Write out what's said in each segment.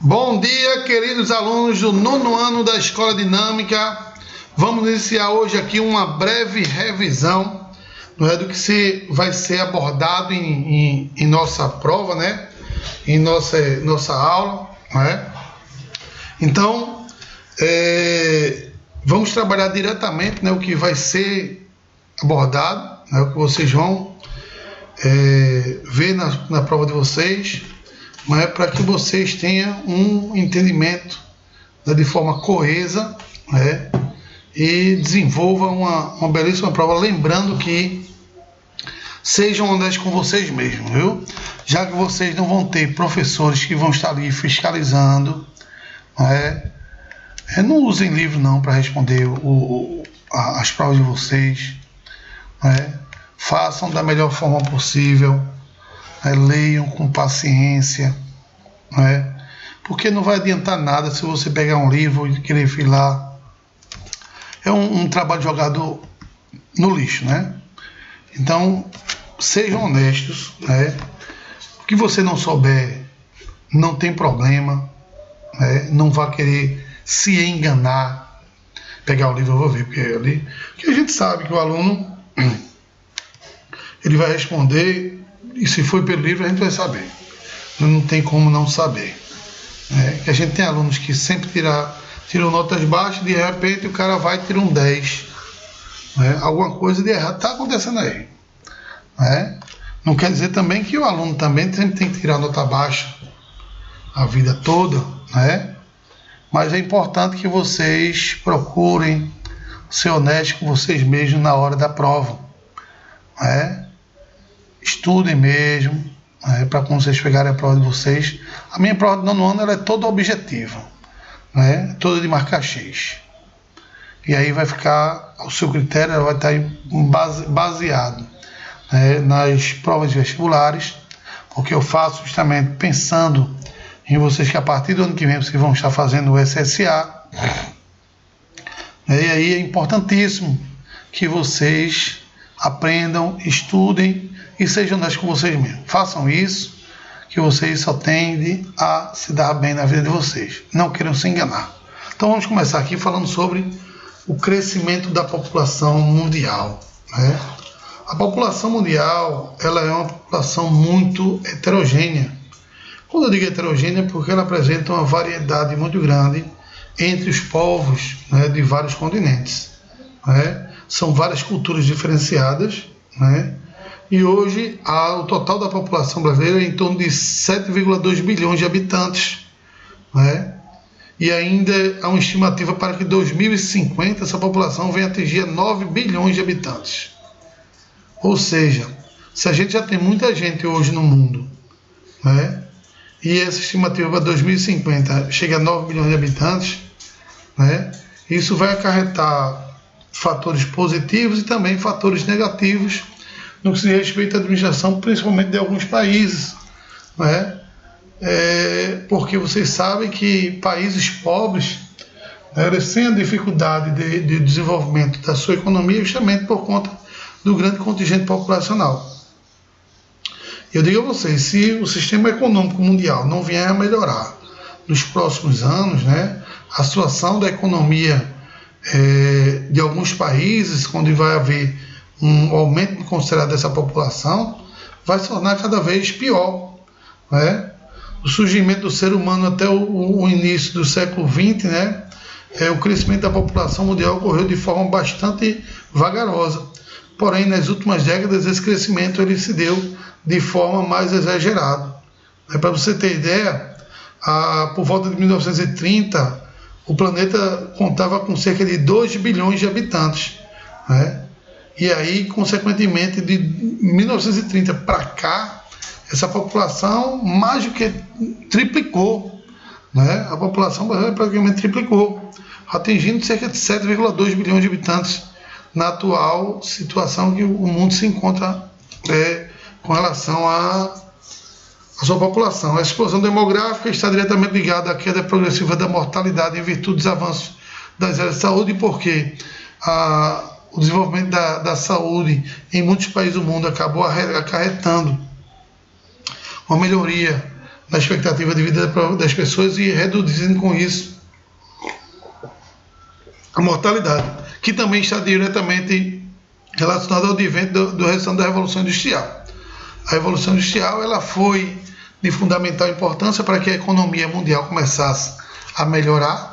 Bom dia, queridos alunos do 9º ano da Escola Dinâmica. Vamos iniciar hoje aqui uma breve revisão do que vai ser abordado em nossa prova, né? Em nossa aula, né? Então, vamos trabalhar diretamente, né, o que vai ser abordado, né, o que vocês vão ver na prova de vocês, mas para que vocês tenham um entendimento, né, de forma coesa, né, e desenvolvam uma belíssima prova, lembrando que sejam honestos com vocês mesmos, viu? Já que vocês não vão ter professores que vão estar ali fiscalizando, né? Não usem livro não para responder as provas de vocês, né? Façam da melhor forma possível, né? Leiam com paciência, né? Porque não vai adiantar nada se você pegar um livro e querer filar. É um trabalho jogado no lixo, né? Então, sejam honestos, né? O que você não souber, não tem problema, né? Não vá querer se enganar. Pegar o livro, eu vou ver, porque a gente sabe que o aluno ele vai responder, e se for pelo livro a gente vai saber. Não tem como não saber, né? Que a gente tem alunos que sempre tiram notas baixas, de repente o cara vai e tira um 10, né? Alguma coisa de errado está acontecendo aí, né? Não quer dizer também que o aluno também sempre tem que tirar nota baixa a vida toda, né? Mas é importante que vocês procurem ser honestos com vocês mesmos na hora da prova, né? Estudem mesmo, né, para quando vocês pegarem a prova de vocês. A minha prova do 9º ano ela é toda objetiva, né? Toda de marcar X. E aí vai ficar, o seu critério ela vai estar baseado, né, nas provas vestibulares, porque eu faço justamente pensando em vocês que a partir do ano que vem vocês vão estar fazendo o SSA. E aí é importantíssimo que vocês aprendam, estudem e sejam honestos com vocês mesmos. Façam isso, que vocês só tendem a se dar bem na vida de vocês. Não queiram se enganar. Então vamos começar aqui falando sobre o crescimento da população mundial, né? A população mundial ela é uma população muito heterogênea. Quando eu digo heterogênea é porque ela apresenta uma variedade muito grande entre os povos, né, de vários continentes, né? São várias culturas diferenciadas, né? E hoje o total da população brasileira é em torno de 7,2 bilhões de habitantes, né? E ainda há uma estimativa para que em 2050 essa população venha atingir 9 bilhões de habitantes. Ou seja, se a gente já tem muita gente hoje no mundo, né, e essa estimativa para 2050 chega a 9 bilhões de habitantes, né, isso vai acarretar fatores positivos e também fatores negativos no que se respeita à administração, principalmente de alguns países, né? Porque vocês sabem que países pobres, né, eles têm a dificuldade de desenvolvimento da sua economia justamente por conta do grande contingente populacional. Eu digo a vocês, se o sistema econômico mundial não vier a melhorar nos próximos anos, né, a situação da economia de alguns países, onde vai haver um aumento considerado dessa população, vai se tornar cada vez pior, né? O surgimento do ser humano até o início do século XX, né, o crescimento da população mundial ocorreu de forma bastante vagarosa. Porém, nas últimas décadas, esse crescimento ele se deu de forma mais exagerada. Para você ter ideia, por volta de 1930, o planeta contava com cerca de 2 bilhões de habitantes, né? E aí, consequentemente, de 1930 para cá, essa população mais do que triplicou, né? A população brasileira praticamente triplicou, atingindo cerca de 7,2 bilhões de habitantes na atual situação que o mundo se encontra com relação à sua população. A explosão demográfica está diretamente ligada à queda progressiva da mortalidade em virtude dos avanços das áreas de saúde, porque o desenvolvimento da saúde em muitos países do mundo acabou acarretando uma melhoria na expectativa de vida das pessoas e reduzindo com isso a mortalidade, que também está diretamente relacionada ao advento do restante da Revolução Industrial. A Revolução Industrial ela foi de fundamental importância para que a economia mundial começasse a melhorar,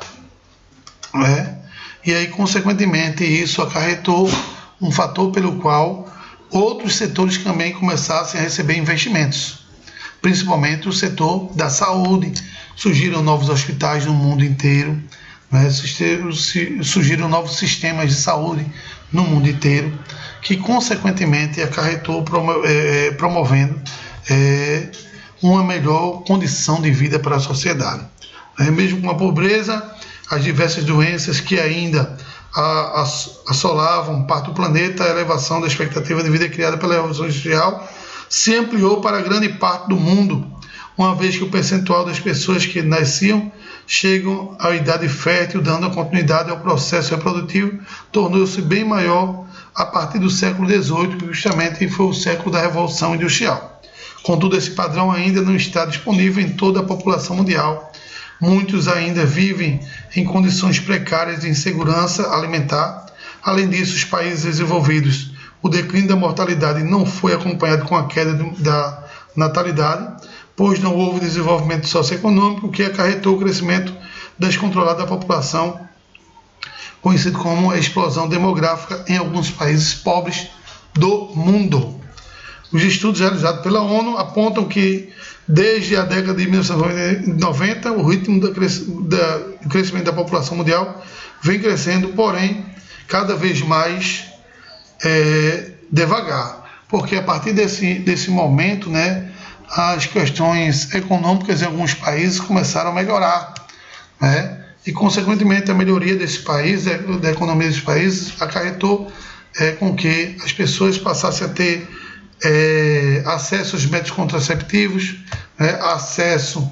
né? E aí, consequentemente, isso acarretou um fator pelo qual outros setores também começassem a receber investimentos, principalmente o setor da saúde. Surgiram novos hospitais no mundo inteiro, né? Surgiram novos sistemas de saúde no mundo inteiro, que consequentemente acarretou promovendo uma melhor condição de vida para a sociedade. Mesmo com a pobreza, as diversas doenças que ainda assolavam parte do planeta, a elevação da expectativa de vida criada pela Revolução Industrial se ampliou para grande parte do mundo, uma vez que o percentual das pessoas que nasciam chegam à idade fértil, dando continuidade ao processo reprodutivo, tornou-se bem maior a partir do século XVIII, que justamente foi o século da Revolução Industrial. Contudo, esse padrão ainda não está disponível em toda a população mundial. Muitos ainda vivem em condições precárias de insegurança alimentar. Além disso, os países desenvolvidos, o declínio da mortalidade não foi acompanhado com a queda da natalidade, pois não houve desenvolvimento socioeconômico, que acarretou o crescimento descontrolado da população, conhecido como a explosão demográfica em alguns países pobres do mundo. Os estudos realizados pela ONU apontam que, desde a década de 1990, o ritmo do crescimento da população mundial vem crescendo, porém, cada vez mais devagar, porque a partir desse momento, né, as questões econômicas em alguns países começaram a melhorar, né, e, consequentemente, a melhoria desse país, da economia desses países, acarretou com que as pessoas passassem a ter acesso aos métodos contraceptivos, né, acesso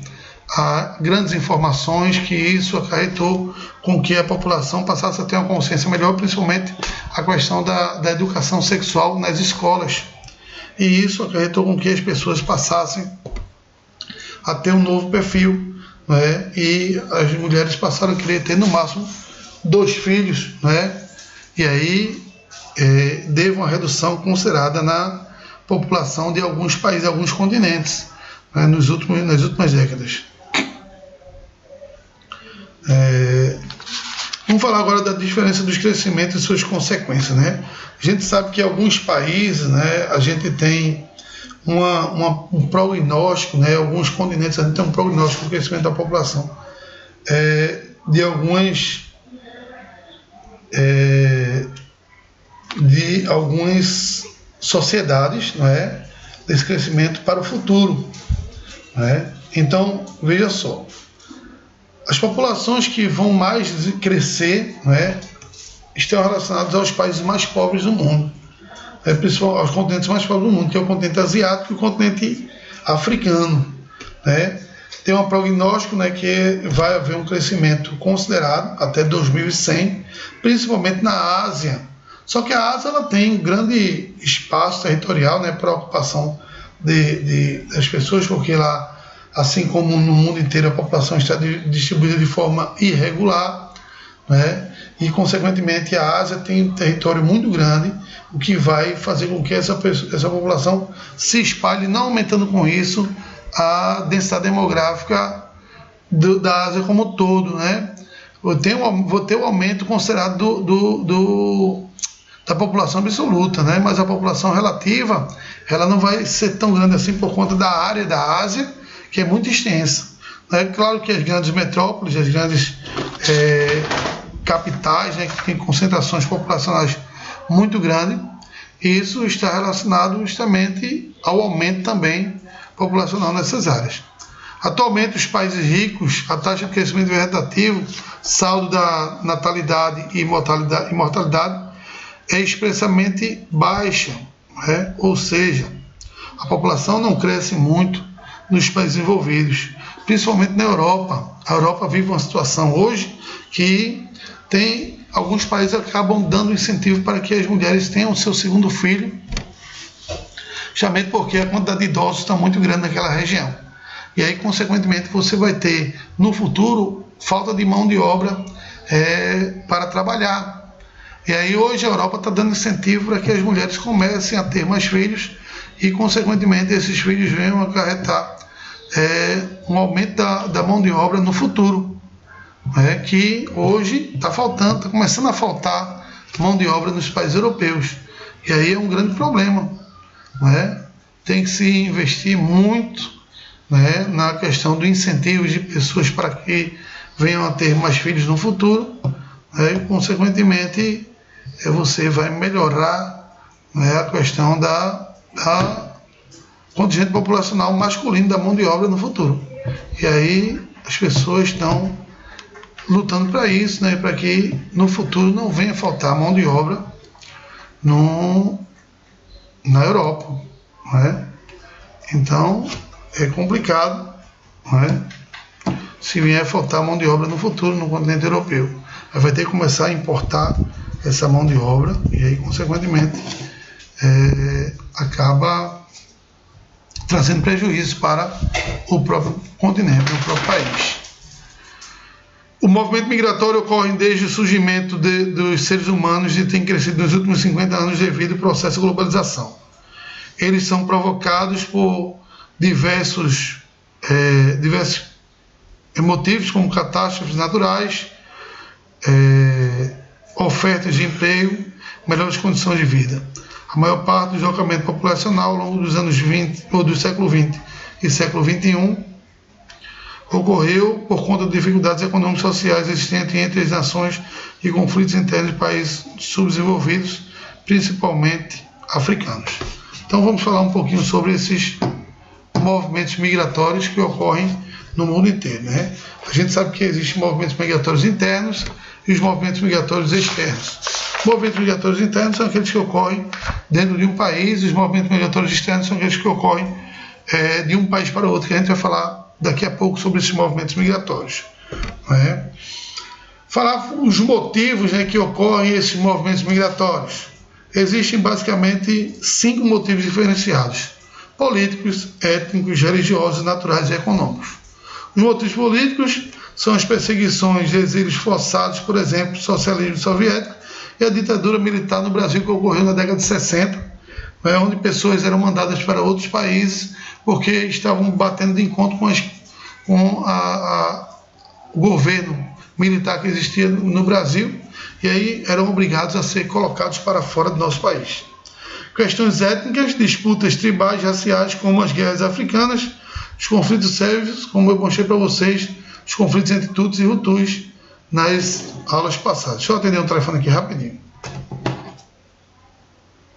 a grandes informações, que isso acarretou com que a população passasse a ter uma consciência melhor, principalmente a questão da educação sexual nas escolas. E isso acarretou com que as pessoas passassem a ter um novo perfil, né, e as mulheres passaram a querer ter no máximo 2 filhos, né, e aí teve uma redução considerada na população de alguns países, alguns continentes, né, nas últimas décadas. Vamos falar agora da diferença dos crescimentos e suas consequências, né? A gente sabe que em alguns países, né, a gente tem um prognóstico, né, alguns continentes a gente tem um prognóstico do crescimento da população de algumas sociedades, não é, desse crescimento para o futuro, né? Então, veja só, as populações que vão mais crescer, não é, estão relacionadas aos países mais pobres do mundo, principalmente aos continentes mais pobres do mundo, que é o continente asiático e o continente africano, né? Tem um prognóstico, né, que vai haver um crescimento considerado até 2100, principalmente na Ásia. Só que a Ásia ela tem um grande espaço territorial, né, para a ocupação das pessoas, porque lá, assim como no mundo inteiro, a população está distribuída de forma irregular, né, e, consequentemente, a Ásia tem um território muito grande, o que vai fazer com que essa população se espalhe, não aumentando com isso a densidade demográfica da Ásia como um todo, né? Vou ter um aumento considerado da população absoluta, né? Mas a população relativa ela não vai ser tão grande assim por conta da área da Ásia, que é muito extensa. É claro que as grandes metrópoles, as grandes capitais, né, que têm concentrações populacionais muito grandes, isso está relacionado justamente ao aumento também populacional nessas áreas. Atualmente, os países ricos, a taxa de crescimento vegetativo, saldo da natalidade e mortalidade é expressamente baixa, né? Ou seja, a população não cresce muito nos países desenvolvidos, principalmente na Europa. A Europa vive uma situação hoje que tem alguns países que acabam dando incentivo para que as mulheres tenham o seu segundo filho, justamente porque a quantidade de idosos está muito grande naquela região. e aí, consequentemente, você vai ter, no futuro, falta de mão de obra para trabalhar. E aí, hoje, a Europa está dando incentivo para que as mulheres comecem a ter mais filhos e, consequentemente, esses filhos venham acarretar um aumento da mão de obra no futuro, que hoje está faltando, está começando a faltar mão de obra nos países europeus. E aí é um grande problema. Tem que se investir muito na questão do incentivo de pessoas para que venham a ter mais filhos no futuro, e, consequentemente, você vai melhorar a questão da contingente populacional masculino da mão de obra no futuro. E aí as pessoas estão lutando para isso, para que no futuro não venha faltar mão de obra na Europa. Então é complicado se vier faltar mão de obra no futuro no continente europeu. Aí vai ter que começar a importar essa mão de obra e aí, consequentemente, acaba trazendo prejuízo para o próprio continente, o próprio país. O movimento migratório ocorre desde o surgimento dos seres humanos e tem crescido nos últimos 50 anos devido ao processo de globalização. Eles são provocados por diversos motivos, como catástrofes naturais, ofertas de emprego, melhores condições de vida. A maior parte do deslocamento populacional ao longo dos anos 20, ou do século XX e século XXI, ocorreu por conta de dificuldades econômicas e sociais existentes entre as nações e conflitos internos de países subdesenvolvidos, principalmente africanos. Então vamos falar um pouquinho sobre esses movimentos migratórios que ocorrem no mundo inteiro. A gente sabe que existem movimentos migratórios internos e os movimentos migratórios externos. Os movimentos migratórios internos são aqueles que ocorrem dentro de um país, e os movimentos migratórios externos são aqueles que ocorrem de um país para o outro, que a gente vai falar daqui a pouco sobre esses movimentos migratórios. Falar os motivos que ocorrem esses movimentos migratórios. Existem basicamente 5 motivos diferenciados: políticos, étnicos, religiosos, naturais e econômicos. Os motivos políticos são as perseguições e exílios forçados, por exemplo, o socialismo soviético e a ditadura militar no Brasil, que ocorreu na década de 60, onde pessoas eram mandadas para outros países porque estavam batendo de encontro com o governo militar que existia no Brasil, e aí eram obrigados a ser colocados para fora do nosso país. Questões étnicas, disputas tribais, raciais, como as guerras africanas, os conflitos sérvios, como eu mostrei para vocês, os conflitos entre Tutsis e Hutus nas aulas passadas. Deixa eu atender um telefone aqui rapidinho.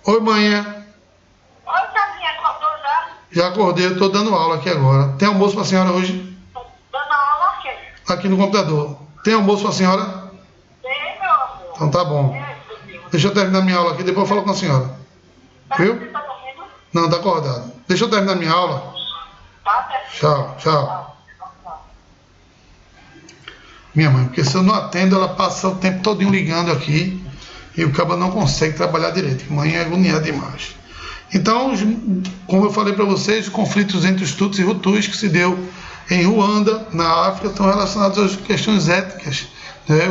Oi, manhã. Oi, Tavinha, acordou já? Já acordei, eu estou dando aula aqui agora. Tem almoço para a senhora hoje? Dando aula aqui. Aqui no computador. Tem almoço para a senhora? Tem, meu amor. Então tá bom. Deixa eu terminar minha aula aqui, depois eu falo com a senhora. Viu? Você tá dormindo? Não, tá acordado. Deixa eu terminar minha aula. Tá certo. Tchau, tchau. Minha mãe, porque se eu não atendo, ela passa o tempo todinho ligando aqui e o cabo não consegue trabalhar direito. Mãe é agoniada demais. Então, como eu falei para vocês, os conflitos entre os Tutsis e Hutus que se deu em Ruanda, na África, estão relacionados às questões étnicas.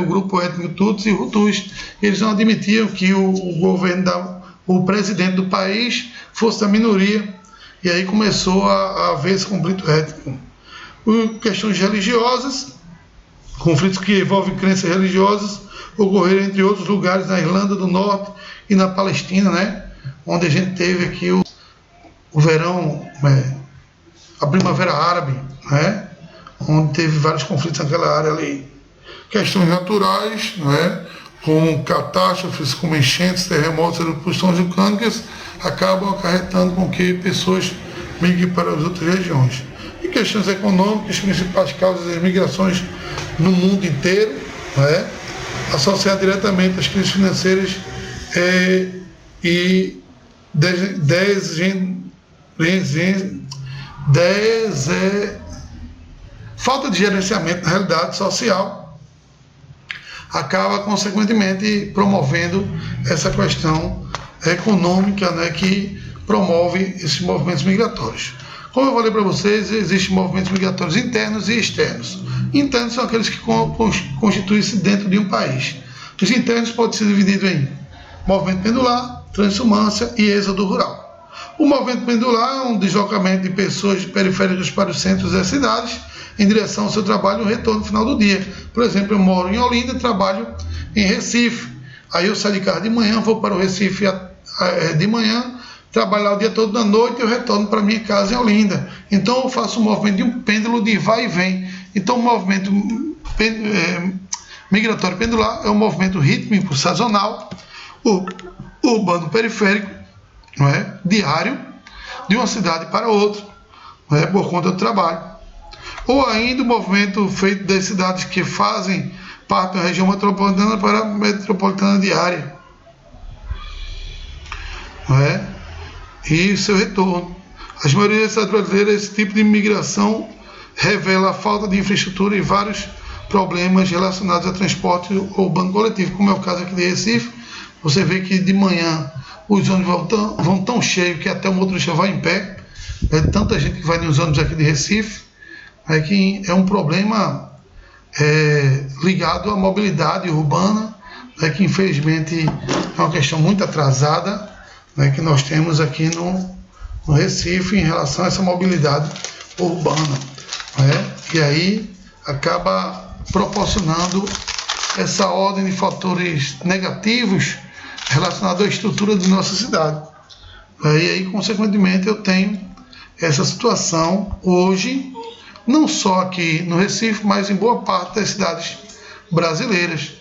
O grupo étnico Tutsi e Hutus, eles não admitiam que o governo, o presidente do país fosse da minoria, e aí começou a haver esse conflito étnico. Questões religiosas, conflitos que envolvem crenças religiosas, ocorreram entre outros lugares na Irlanda do Norte e na Palestina, onde a gente teve aqui o verão, a primavera árabe, onde teve vários conflitos naquela área ali. Questões naturais, como catástrofes, como enchentes, terremotos, erupções vulcânicas, acabam acarretando com que pessoas migrem para as outras regiões. E questões econômicas, principais causas das migrações no mundo inteiro, associadas diretamente às crises financeiras e falta de gerenciamento na realidade social, acaba consequentemente promovendo essa questão econômica, que promove esses movimentos migratórios. Como eu falei para vocês, existem movimentos migratórios internos e externos. Internos são aqueles que constituem-se dentro de um país. Os internos podem ser divididos em movimento pendular, transumância e êxodo rural. O movimento pendular é um deslocamento de pessoas de periféricos para os centros das cidades em direção ao seu trabalho e o retorno no final do dia. Por exemplo, eu moro em Olinda e trabalho em Recife. Aí eu saio de casa de manhã, vou para o Recife de manhã, trabalho lá o dia todo, da noite eu retorno para minha casa em Olinda. Então eu faço um movimento de um pêndulo de vai e vem. Então o movimento migratório pendular é um movimento rítmico sazonal, urbano periférico, não é? Diário, de uma cidade para outra, não é? Por conta do trabalho. Ou ainda o movimento feito das cidades que fazem parte da região metropolitana para a metropolitana diária, não é? E seu retorno. As maioria das cidades brasileiras, esse tipo de imigração revela a falta de infraestrutura e vários problemas relacionados ao transporte urbano coletivo, como é o caso aqui de Recife. Você vê que de manhã os ônibus vão tão cheios que até o motorista vai em pé. É tanta gente que vai nos ônibus aqui de Recife, é que é um problema ligado à mobilidade urbana, que infelizmente é uma questão muito atrasada, que nós temos aqui no Recife em relação a essa mobilidade urbana. E aí acaba proporcionando essa ordem de fatores negativos relacionados à estrutura de nossa cidade. E aí, consequentemente, eu tenho essa situação hoje, não só aqui no Recife, mas em boa parte das cidades brasileiras,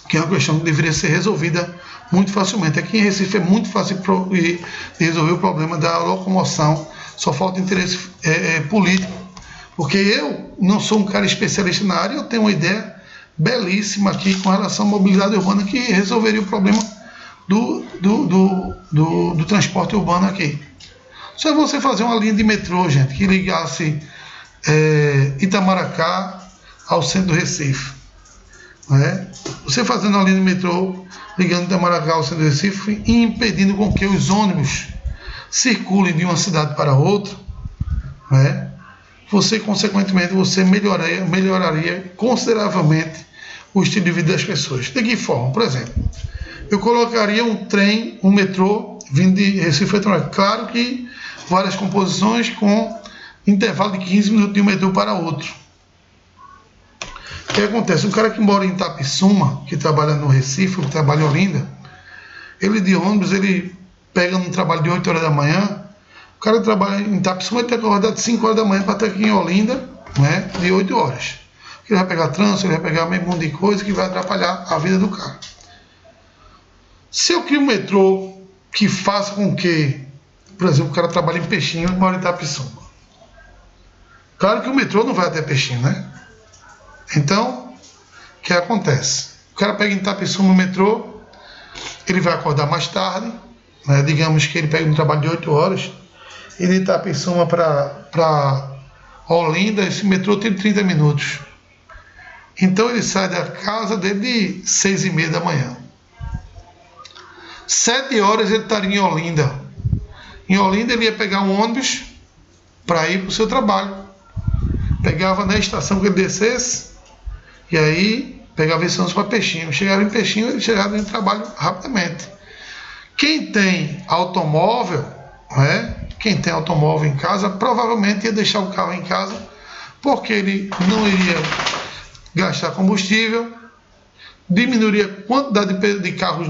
que é uma questão que deveria ser resolvida muito facilmente. Aqui em Recife é muito fácil de resolver o problema da locomoção, só falta interesse político, porque eu não sou um cara especialista na área, eu tenho uma ideia belíssima aqui com relação à mobilidade urbana que resolveria o problema do transporte urbano aqui. Só é você fazer uma linha de metrô, gente, que ligasse Itamaracá ao centro do Recife. Você fazendo uma linha de metrô ligando Itamaracá ao centro do Recife e impedindo com que os ônibus circulem de uma cidade para outra, você, consequentemente, melhoraria consideravelmente o estilo de vida das pessoas. De que forma? Por exemplo, eu colocaria um trem, um metrô, vindo de Recife. Claro que várias composições com intervalo de 15 minutos de um metrô para outro. O que acontece? Um cara que mora em Itapissuma, que trabalha no Recife, que trabalha em Olinda, ele de ônibus, ele pega um trabalho de 8 horas da manhã, o cara trabalha em Itapissuma, ele tem que acordar de 5 horas da manhã para estar aqui em Olinda, de 8 horas. Ele vai pegar trânsito, ele vai pegar meio mundo de coisa que vai atrapalhar a vida do cara. Se eu crio um metrô que faça com que, por exemplo, o cara trabalha em Peixinho e mora em Itapissuma. Claro que o metrô não vai até Peixinho, né? Então, o que acontece? O cara pega em Itapissuma o metrô, ele vai acordar mais tarde, digamos que ele pega um trabalho de 8 horas, e de Itapissuma para Olinda, esse metrô tem 30 minutos. Então ele sai da casa dele de 6h30 da manhã. 7 horas ele estaria em Olinda. Em Olinda ele ia pegar um ônibus para ir para o seu trabalho. Pegava na estação que ele descesse, e aí pegava esse ônibus para Peixinho. Chegava em Peixinho, ele chegava no trabalho rapidamente. Quem tem automóvel, quem tem automóvel em casa, provavelmente ia deixar o carro em casa, porque ele não iria gastar combustível, diminuiria a quantidade de carros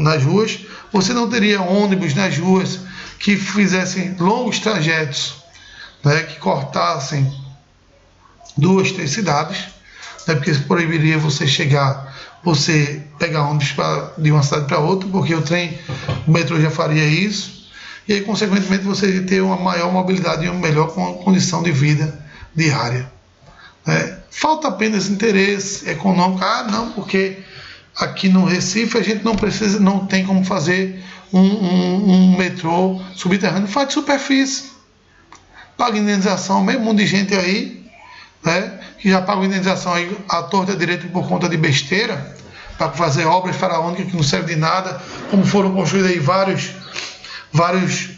nas ruas, você não teria ônibus nas ruas que fizessem longos trajetos, que cortassem 2, 3 cidades, porque isso proibiria você pegar ônibus de uma cidade para outra, porque o metrô já faria isso, e aí, consequentemente, você ia ter uma maior mobilidade e uma melhor condição de vida diária. Falta apenas interesse econômico. Não, porque aqui no Recife a gente não tem como fazer um metrô subterrâneo. Faz de superfície. Paga indenização, meio mundo de gente aí, que já paga indenização aí à torta direito por conta de besteira, para fazer obras faraônicas que não servem de nada, como foram construídos aí vários vários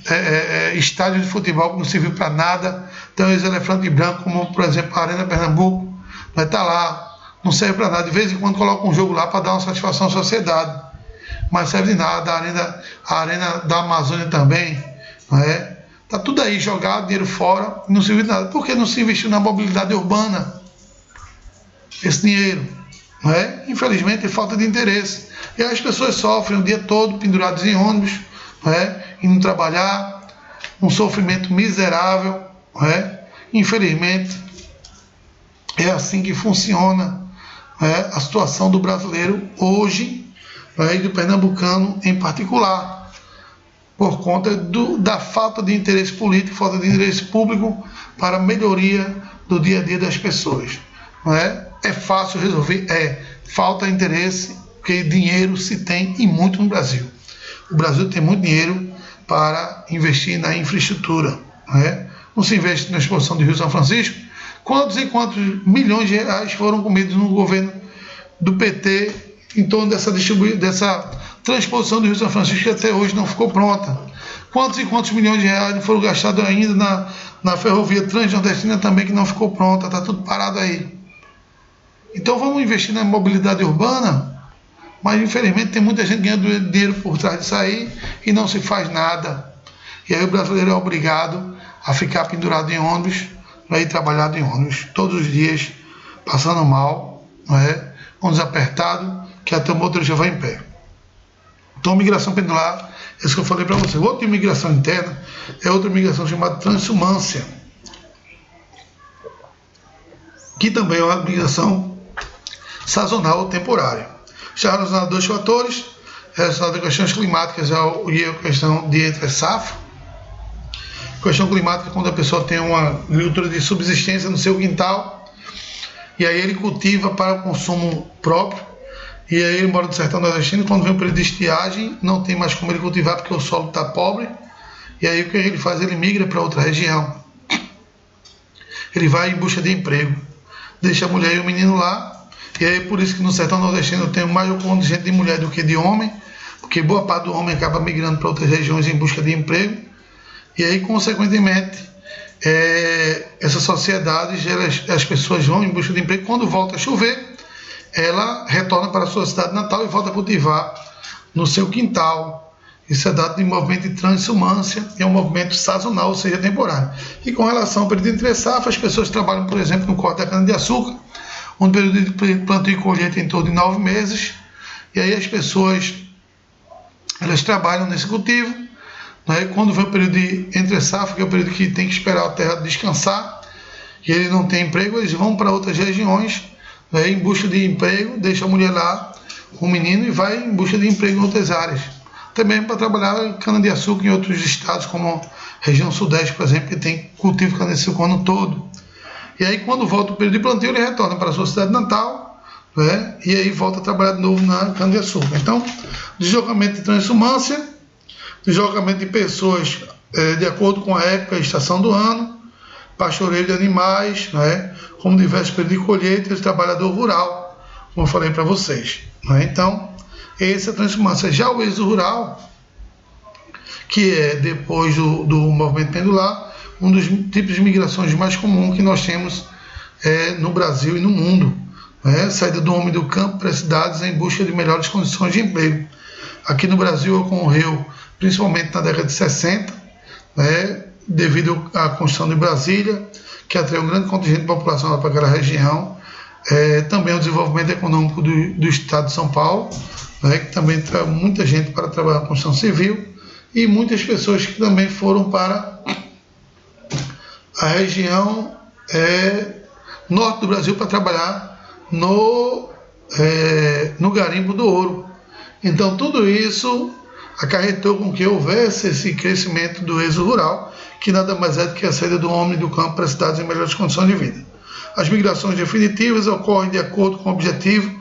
estádios de futebol que não serviu para nada, tem os elefantes brancos, como por exemplo a Arena Pernambuco, vai estar lá, não serve para nada, de vez em quando coloca um jogo lá para dar uma satisfação à sociedade, mas serve de nada. A arena da Amazônia também, não é? Está tudo aí jogado, dinheiro fora, não serviu de nada. Por que não se investiu na mobilidade urbana? Esse dinheiro, não é? Infelizmente, falta de interesse. E aí as pessoas sofrem o dia todo penduradas em ônibus, não é? Indo trabalhar, um sofrimento miserável, não é? Infelizmente, é assim que funciona, não é? A situação do brasileiro hoje, não é? E do pernambucano em particular, por conta da falta de interesse político, falta de interesse público para a melhoria do dia a dia das pessoas. Não é? É fácil resolver? Falta interesse, porque dinheiro se tem e muito no Brasil. O Brasil tem muito dinheiro para investir na infraestrutura. Não é? Não se investe na exposição do Rio São Francisco. Quantos e quantos milhões de reais foram comidos no governo do PT em torno dessa transposição do Rio São Francisco, que até hoje não ficou pronta? Quantos e quantos milhões de reais não foram gastados ainda na ferrovia transnordestina também, que não ficou pronta? Está tudo parado aí. Então vamos investir na mobilidade urbana, mas infelizmente tem muita gente ganhando dinheiro por trás disso aí e não se faz nada. E aí o brasileiro é obrigado a ficar pendurado em ônibus, vai ir trabalhar em ônibus todos os dias, passando mal, não é? Ônibus apertado, que até o motorista vai em pé. Então, migração pendular, isso que eu falei para você. Outra imigração interna é outra migração chamada transhumância, que também é uma migração sazonal ou temporária. Já relacionado a dois fatores, relacionado a questões climáticas e a questão de entre-safra. Questão climática, quando a pessoa tem uma agricultura de subsistência no seu quintal, e aí ele cultiva para o consumo próprio, e aí ele mora no sertão nordestino, quando vem o período de estiagem, não tem mais como ele cultivar porque o solo está pobre, e aí o que ele faz? Ele migra para outra região. Ele vai em busca de emprego, deixa a mulher e o menino lá, e aí por isso que no sertão nordestino tem mais contingente de mulher do que de homem, porque boa parte do homem acaba migrando para outras regiões em busca de emprego, e aí consequentemente essas sociedades, as pessoas vão em busca de emprego. Quando volta a chover, ela retorna para a sua cidade natal e volta a cultivar no seu quintal. Isso é dado de movimento de transhumância, é um movimento sazonal, ou seja, temporário. E com relação ao período de entre-safra, as pessoas trabalham, por exemplo, no corte da cana-de-açúcar, um período de plantio e colheita em torno de 9 meses, e aí as pessoas elas trabalham nesse cultivo, né? Quando vem o período de entre-safra, que é o período que tem que esperar a terra descansar, e ele não tem emprego, eles vão para outras regiões, né, em busca de emprego, deixa a mulher lá com o menino e vai em busca de emprego em outras áreas. Também para trabalhar cana-de-açúcar em outros estados, como região sudeste, por exemplo, que tem cultivo de cana-de-açúcar o ano todo. E aí, quando volta o período de plantio, ele retorna para a sua cidade natal, né, e aí volta a trabalhar de novo na cana-de-açúcar. Então, deslocamento de transhumância, deslocamento de pessoas de acordo com a época e estação do ano, pastoreio de animais, né, como diversos períodos de colheita e trabalhador rural, como eu falei para vocês. Né? Então, essa é a transhumância. Já o êxodo rural, que é depois do movimento pendular, um dos tipos de migrações mais comuns que nós temos no Brasil e no mundo. Né? Saída do homem do campo para as cidades em busca de melhores condições de emprego. Aqui no Brasil ocorreu principalmente na década de 60, né? Devido à construção de Brasília, que atraiu um grande contingente de população lá para aquela região. Também o desenvolvimento econômico do estado de São Paulo, né? Que também traz muita gente para trabalhar na construção civil, e muitas pessoas que também foram para a região norte do Brasil para trabalhar no garimpo do ouro. Então tudo isso acarretou com que houvesse esse crescimento do êxodo rural, que nada mais é do que a saída do homem do campo para as cidades em melhores condições de vida. As migrações definitivas ocorrem de acordo com o objetivo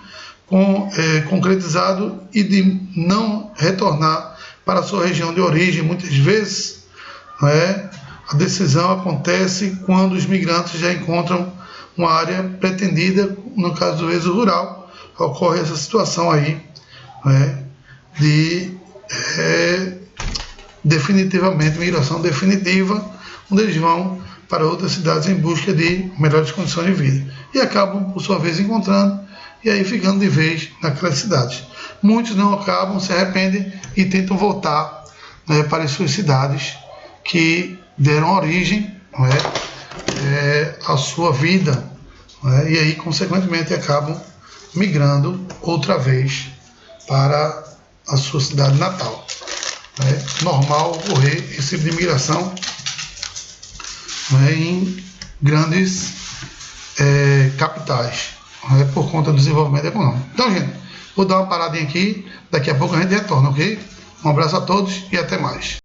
concretizado e de não retornar para a sua região de origem. Muitas vezes, a decisão acontece quando os migrantes já encontram uma área pretendida. No caso do êxodo rural, ocorre essa situação aí, de definitivamente, migração definitiva, onde eles vão para outras cidades em busca de melhores condições de vida. E acabam, por sua vez, encontrando e aí ficando de vez naquelas cidades. Muitos não acabam, se arrependem e tentam voltar, né, para as suas cidades que deram origem, não é, à sua vida, não é, e aí, consequentemente, acabam migrando outra vez para a sua cidade natal. É normal ocorrer esse tipo de migração, né, em grandes capitais, né, por conta do desenvolvimento econômico. Então, gente, vou dar uma paradinha aqui, daqui a pouco a gente retorna, ok? Um abraço a todos e até mais.